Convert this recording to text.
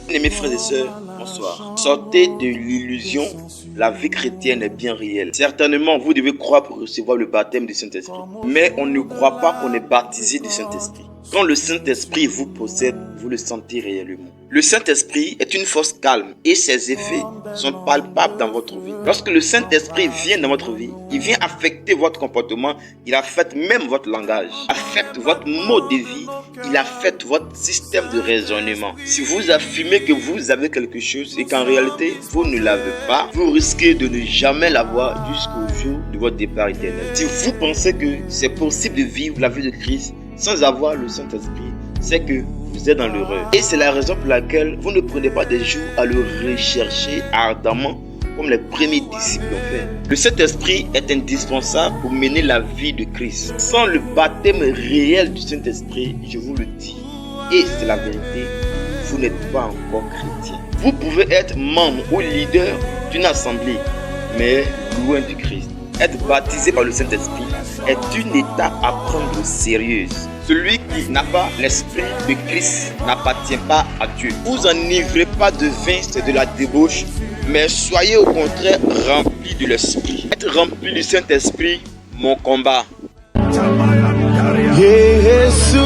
Mes frères et sœurs, bonsoir. Sortez de l'illusion, la vie chrétienne est bien réelle. Certainement, vous devez croire pour recevoir le baptême du Saint-Esprit. Mais on ne croit pas qu'on est baptisé du Saint-Esprit. Quand le Saint-Esprit vous possède, vous le sentez réellement. Le Saint-Esprit est une force calme et ses effets sont palpables dans votre vie. Lorsque le Saint-Esprit vient dans votre vie, il vient affecter votre comportement, il affecte même votre langage, affecte votre mode de vie, il affecte votre système de raisonnement. Si vous affirmez que vous avez quelque chose et qu'en réalité vous ne l'avez pas, vous risquez de ne jamais l'avoir jusqu'au jour de votre départ éternel. Si vous pensez que c'est possible de vivre la vie de Christ sans avoir le Saint-Esprit, c'est que vous êtes dans l'erreur. Et c'est la raison pour laquelle vous ne prenez pas des jours à le rechercher ardemment comme les premiers disciples l'ont fait. Le Saint-Esprit est indispensable pour mener la vie de Christ. Sans le baptême réel du Saint-Esprit, je vous le dis, et c'est la vérité, vous n'êtes pas encore chrétien. Vous pouvez être membre ou leader d'une assemblée, mais loin du Christ. Être baptisé par le Saint-Esprit est une étape à prendre au sérieux. Celui qui n'a pas l'esprit de Christ n'appartient pas à Dieu. Vous enivrez pas de vin, c'est de la débauche, mais soyez au contraire remplis de l'esprit. Être rempli du Saint-Esprit, mon combat. Yesu